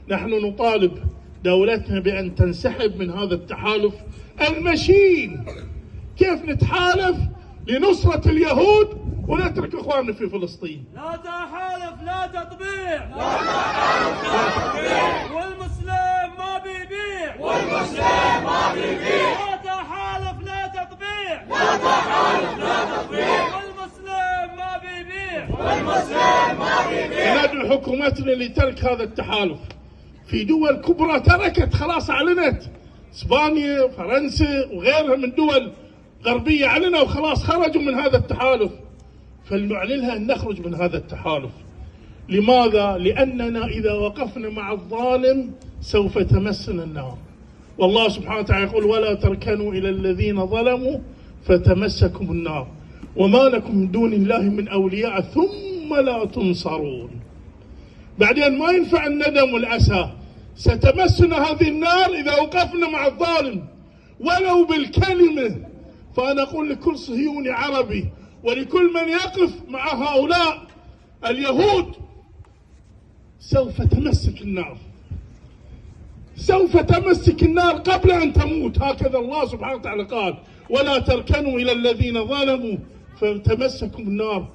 نحن نطالب دولتنا بأن تنسحب من هذا التحالف المشين. كيف نتحالف لنصرة اليهود ونترك إخواننا في فلسطين؟ لا تحالف لا تطبيع، لا تحالف لا تطبيع، والمسلم ما بيبيع، والمسلم ما بيبيع. لا تحالف لا تطبيع، لا تحالف لا تطبيع، والمسلم ما بيبيع، والمسلم ما بيبيع. ندعو حكومتنا لترك هذا التحالف. في دول كبرى تركت، خلاص أعلنت، إسبانيا، فرنسا وغيرها من دول غربية أعلنوا وخلاص خرجوا من هذا التحالف. فلنعلنها أن نخرج من هذا التحالف. لماذا؟ لأننا إذا وقفنا مع الظالم سوف تمسنا النار. والله سبحانه وتعالى يقول: ولا تركنوا إلى الذين ظلموا فتمسكم النار وما لكم من دون الله من أولياء ثم لا تنصرون. بعدين ما ينفع الندم والأسى، ستمسنا هذه النار إذا وقفنا مع الظالم ولو بالكلمة. فأنا أقول لكل صهيوني عربي ولكل من يقف مع هؤلاء اليهود: سوف تمسك النار، سوف تمسك النار قبل أن تموت. هكذا الله سبحانه وتعالى قال: ولا تركنوا إلى الذين ظلموا فتمسكم النار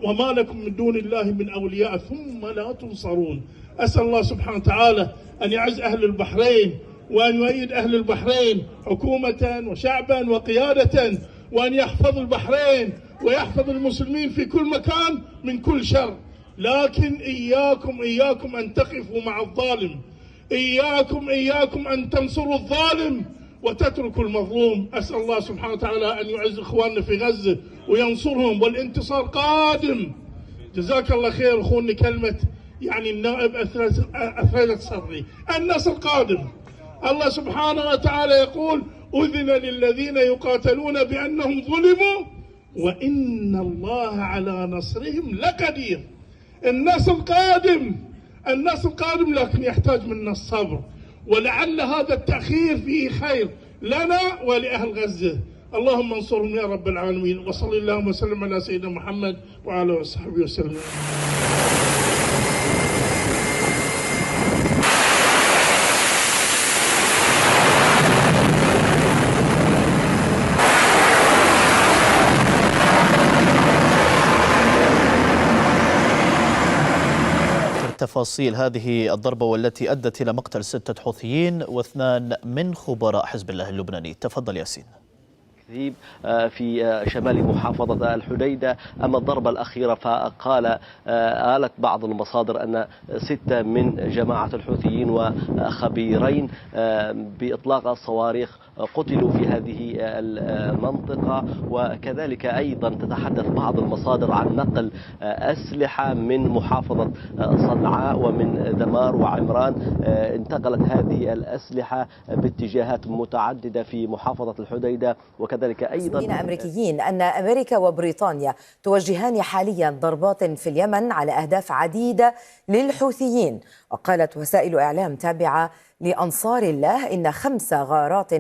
وما لكم من دون الله من أولياء ثم لا تنصرون. أسأل الله سبحانه وتعالى أن يعز أهل البحرين وأن يؤيد أهل البحرين حكومة وشعبا وقيادة، وأن يحفظ البحرين ويحفظ المسلمين في كل مكان من كل شر. لكن إياكم أن تقفوا مع الظالم، إياكم أن تنصروا الظالم وتتركوا المظلوم. أسأل الله سبحانه وتعالى أن يعز إخواننا في غزة وينصرهم، والانتصار قادم. جزاك الله خير أخونا كلمة يعني النائب أثرت صدري. النصر قادم. الله سبحانه وتعالى يقول: أذن للذين يقاتلون بأنهم ظلموا وإن الله على نصرهم لقدير. النصر قادم، النصر قادم، لكن يحتاج منا الصبر، ولعل هذا التأخير فيه خير لنا ولأهل غزة. اللهم انصرهم يا رب العالمين. وصلى اللهم وسلم على سيدنا محمد وعلى آله وصحبه وسلم. تفاصيل هذه الضربة والتي أدت إلى مقتل 6 حوثيين و2 من خبراء حزب الله اللبناني. تفضل ياسين. في شمال محافظة الحديدة. أما الضربة الأخيرة فقال قالت بعض المصادر أن 6 من جماعة الحوثيين وخبيرين بإطلاق الصواريخ قتلوا في هذه المنطقة. وكذلك أيضا تتحدث بعض المصادر عن نقل أسلحة من محافظة صنعاء ومن دمار وعمران. انتقلت هذه الأسلحة باتجاهات متعددة في محافظة الحديدة. وكذلك أيضا أمريكيين أن أمريكا وبريطانيا توجهان حاليا ضربات في اليمن على أهداف عديدة للحوثيين. وقالت وسائل إعلام تابعة لأنصار الله إن 5 غارات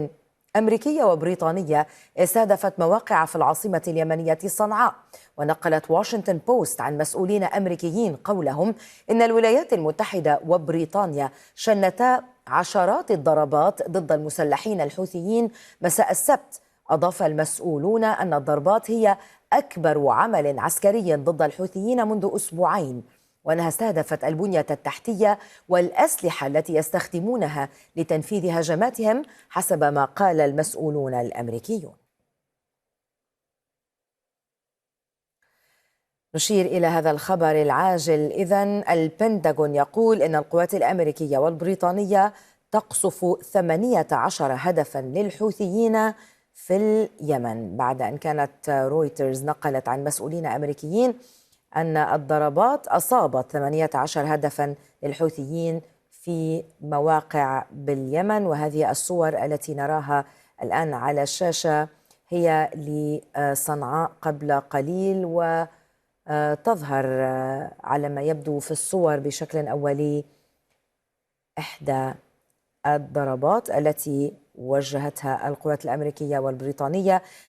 أمريكية وبريطانية استهدفت مواقع في العاصمة اليمنية صنعاء. ونقلت واشنطن بوست عن مسؤولين أمريكيين قولهم إن الولايات المتحدة وبريطانيا شنتا عشرات الضربات ضد المسلحين الحوثيين مساء السبت. أضاف المسؤولون أن الضربات هي أكبر عمل عسكري ضد الحوثيين منذ أسبوعين، وأنها استهدفت البنية التحتية والأسلحة التي يستخدمونها لتنفيذ هجماتهم حسب ما قال المسؤولون الأمريكيون. نشير إلى هذا الخبر العاجل. إذن البنتاغون يقول إن القوات الأمريكية والبريطانية تقصف 18 هدفا للحوثيين في اليمن، بعد أن كانت رويترز نقلت عن مسؤولين أمريكيين أن الضربات أصابت 18 هدفا للحوثيين في مواقع باليمن. وهذه الصور التي نراها الآن على الشاشة هي لصنعاء قبل قليل، وتظهر على ما يبدو في الصور بشكل أولي إحدى الضربات التي وجهتها القوات الأمريكية والبريطانية